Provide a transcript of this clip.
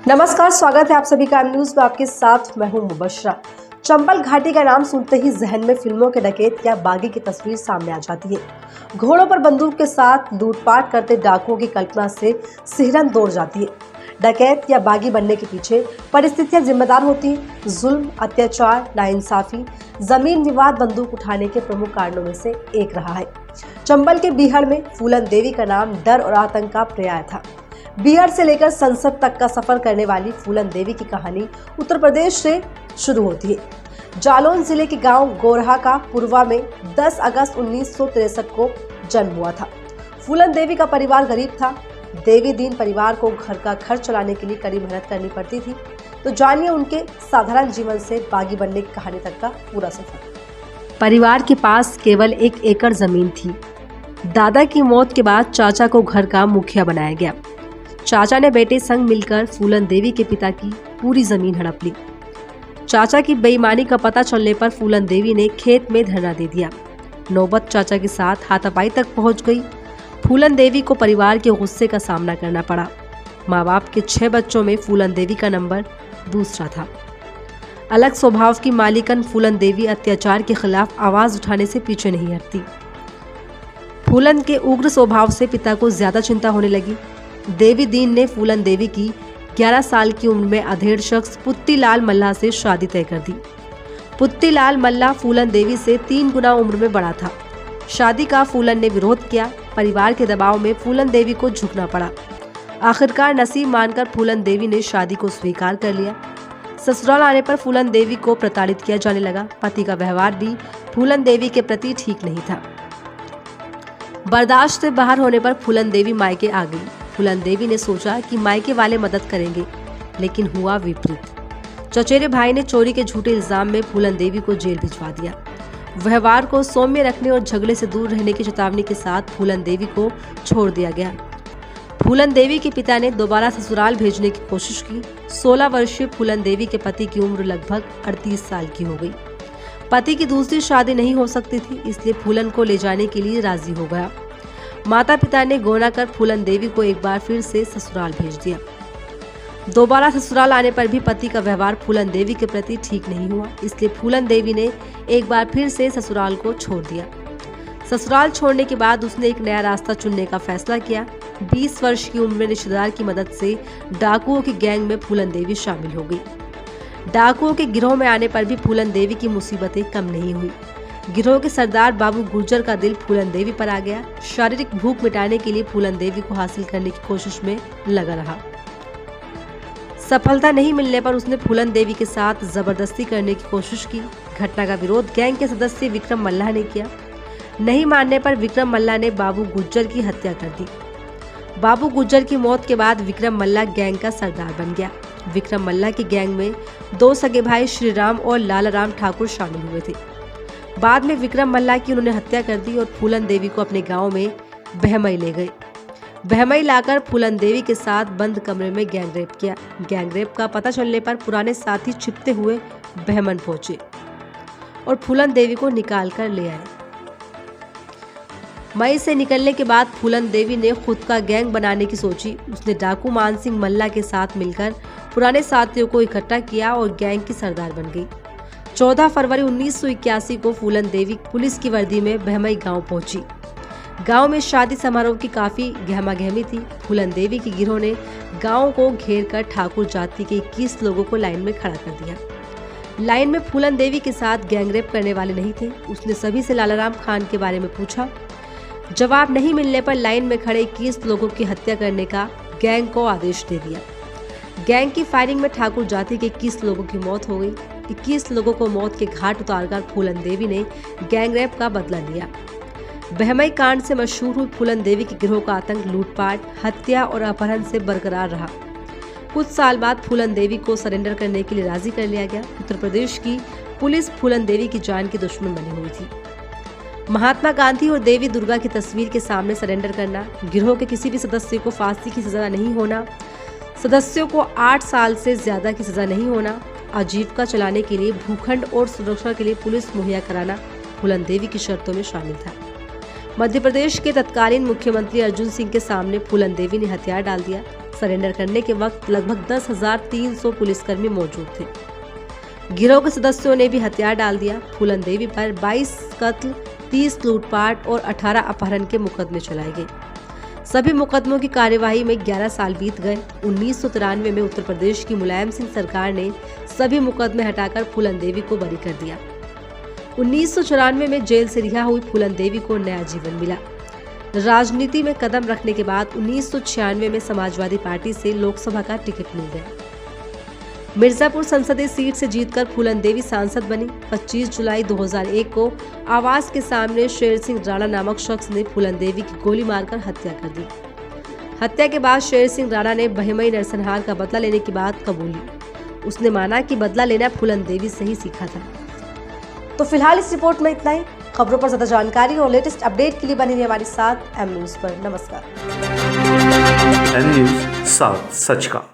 नमस्कार, स्वागत है आप सभी का न्यूज में। आपके साथ मैं हूं मुबशरा। चंबल घाटी का नाम सुनते ही जहन में फिल्मों के डकैत या बागी की तस्वीर सामने आ जाती है। घोड़ों पर बंदूक के साथ लूटपाट करते डाकुओं की कल्पना से सिहरन दौड़ जाती है। डकैत या बागी बनने के पीछे परिस्थितियां जिम्मेदार होती है। जुल्म, अत्याचार, नाइंसाफी, जमीन विवाद बंदूक उठाने के प्रमुख कारणों में से एक रहा है। चंबल के बीहड़ में फूलन देवी का नाम डर और आतंक का पर्याय था। बीहड़ से लेकर संसद तक का सफर करने वाली फूलन देवी की कहानी उत्तर प्रदेश से शुरू होती है। जालौन जिले के गांव गोरहा का पुरवा में 10 अगस्त 1963 को जन्म हुआ था। फूलन देवी का परिवार गरीब था। देवी दीन परिवार को घर का खर्च चलाने के लिए कड़ी मेहनत करनी पड़ती थी। तो जानिए उनके साधारण जीवन से बागी बनने की कहानी तक का पूरा सफर। परिवार के पास केवल 1 एकड़ जमीन थी। दादा की मौत के बाद चाचा को घर का मुखिया बनाया गया। चाचा ने बेटे संग मिलकर फूलन देवी के पिता की पूरी जमीन हड़प ली। चाचा की बेईमानी का पता चलने पर फूलन देवी ने खेत में धरना दे दिया। नौबत चाचा के साथ हाथापाई तक पहुंच गई। फूलन देवी को परिवार के गुस्से का सामना करना पड़ा। माँ बाप के 6 बच्चों में फूलन देवी का नंबर दूसरा था। अलग स्वभाव की मालिकन फूलन देवी अत्याचार के खिलाफ आवाज उठाने से पीछे नहीं हटती। फूलन के उग्र स्वभाव से पिता को ज्यादा चिंता होने लगी। देवी दीन ने फूलन देवी की 11 साल की उम्र में अधेड़ शख्स पुत्तीलाल मल्ला से शादी तय कर दी। पुत्तीलाल मल्ला फूलन देवी से 3 गुना उम्र में बड़ा था। शादी का फूलन ने विरोध किया। परिवार के दबाव में फूलन देवी को झुकना पड़ा। आखिरकार नसीब मानकर फूलन देवी ने शादी को स्वीकार कर लिया। ससुराल आने पर फूलन देवी को प्रताड़ित किया जाने लगा। पति का व्यवहार भी फूलन देवी के प्रति ठीक नहीं था। बर्दाश्त से बाहर होने पर फूलन देवी मायके आ गई। फूलन देवी ने सोचा कि मायके वाले मदद करेंगे, लेकिन हुआ विपरीत। चचेरे भाई ने चोरी के झूठे इल्जाम में फूलन देवी को जेल भिजवा दिया। व्यवहार को सौम्य रखने और झगड़े से दूर रहने की चेतावनी के साथ फूलन देवी को छोड़ दिया गया। फूलन देवी के पिता ने दोबारा ससुराल भेजने की कोशिश की। 16 वर्षीय फूलन देवी के पति की उम्र लगभग 38 साल की हो गई। पति की दूसरी शादी नहीं हो सकती थी, इसलिए फूलन को ले जाने के लिए राजी हो गया। माता पिता ने गोना कर फूलन देवी को एक बार फिर से ससुराल भेज दिया। दोबारा ससुराल आने पर भी पति का व्यवहार फूलन देवी के प्रति ठीक नहीं हुआ, इसलिए फूलन देवी ने एक बार फिर से ससुराल को छोड़ दिया। ससुराल छोड़ने के बाद उसने एक नया रास्ता चुनने का फैसला किया। 20 वर्ष की उम्र में रिश्तेदार की मदद से डाकुओं की गैंग में फूलन देवी शामिल हो गई। डाकुओं के गिरोह में आने पर भी फूलन देवी की मुसीबतें कम नहीं हुई। गिरोह के सरदार बाबू गुर्जर का दिल फूलन देवी पर आ गया। शारीरिक भूख मिटाने के लिए फूलन देवी को हासिल करने की कोशिश में लगा रहा। सफलता नहीं मिलने पर उसने फूलन देवी के साथ जबरदस्ती करने की कोशिश की। घटना का विरोध गैंग के सदस्य विक्रम मल्ला ने किया। नहीं मानने पर विक्रम मल्ला ने बाबू गुर्जर की हत्या कर दी। बाबू गुर्जर की मौत के बाद विक्रम मल्ला गैंग का सरदार बन गया। विक्रम मल्ला की गैंग में 2 सगे भाई श्री राम और लालाराम ठाकुर शामिल हुए थे। बाद में विक्रम मल्ला की उन्होंने हत्या कर दी और फूलन देवी को अपने गांव में बहमई ले गए। बहमई लाकर फूलन देवी के साथ बंद कमरे में गैंगरेप किया। गैंगरेप का पता चलने पर पुराने साथी छिपते हुए बहमन पहुंचे और फूलन देवी को निकाल कर ले आए। मई से निकलने के बाद फूलन देवी ने खुद का गैंग बनाने की सोची। उसने डाकू मान सिंह मल्ला के साथ मिलकर पुराने साथियों को इकट्ठा किया और गैंग की सरदार बन गई। 14 फरवरी 1981 को फूलन देवी पुलिस की वर्दी में बहमई गांव पहुंची। गांव में शादी समारोह की काफी गहमागहमी थी। फूलन देवी की गिरोह ने गांव को घेर कर ठाकुर जाति के 21 लोगों को लाइन में खड़ा कर दिया। लाइन में फूलन देवी के साथ गैंगरेप करने वाले नहीं थे। उसने सभी से लालाराम खान के बारे में पूछा। जवाब नहीं मिलने पर लाइन में खड़े 21 लोगों की हत्या करने का गैंग को आदेश दे दिया। गैंग की फायरिंग में ठाकुर जाति के 21 लोगों की मौत हो गई। 21 लोगों को मौत के घाट उतारकर फूलन देवी ने गैंगरेप का बदला लिया। बहमई कांड से मशहूर हुई फूलन देवी के गिरोह का आतंक लूटपाट, हत्या और अपहरण से बरकरार रहा। कुछ साल बाद फूलन देवी को सरेंडर करने के लिए राजी कर लिया गया। उत्तर प्रदेश की पुलिस फूलन देवी की जान की दुश्मन बनी हुई थी। महात्मा गांधी और देवी दुर्गा की तस्वीर के सामने सरेंडर करना, गिरोह के किसी भी सदस्य को फांसी की सजा नहीं होना, सदस्यों को 8 साल से ज्यादा की सजा नहीं होना, आजीविका चलाने के लिए भूखंड और सुरक्षा के लिए पुलिस मुहैया कराना फूलन देवी की शर्तों में शामिल था। मध्य प्रदेश के तत्कालीन मुख्यमंत्री अर्जुन सिंह के सामने फूलन देवी ने हथियार डाल दिया। सरेंडर करने के वक्त लगभग 10,300 पुलिसकर्मी मौजूद थे। गिरोह के सदस्यों ने भी हथियार डाल दिया। फूलन देवी पर 22 कत्ल, 30 लूटपाट और 18 अपहरण के मुकदमे चलाए गए। सभी मुकदमों की कार्यवाही में 11 साल बीत गए। 1993 में उत्तर प्रदेश की मुलायम सिंह सरकार ने सभी मुकदमे हटाकर फूलन देवी को बरी कर दिया। 1994 में जेल से रिहा हुई फूलन देवी को नया जीवन मिला। राजनीति में कदम रखने के बाद 1996 में समाजवादी पार्टी से लोकसभा का टिकट मिल गया। मिर्जापुर संसदीय सीट से जीतकर फूलन देवी सांसद बनी। 25 जुलाई 2001 को आवास के सामने शेर सिंह राणा नामक शख्स ने फूलन देवी की गोली मारकर हत्या कर दी। हत्या के बाद शेर सिंह राणा ने बहमई नरसंहार का बदला लेने की बात कबूली। उसने माना कि बदला लेना फूलन देवी से ही सीखा था। तो फिलहाल इस रिपोर्ट में इतना ही। खबरों पर ज्यादा जानकारी और लेटेस्ट अपडेट के लिए बने रहिए हमारे साथ एम न्यूज पर। नमस्कार। एम न्यूज साथ सच का।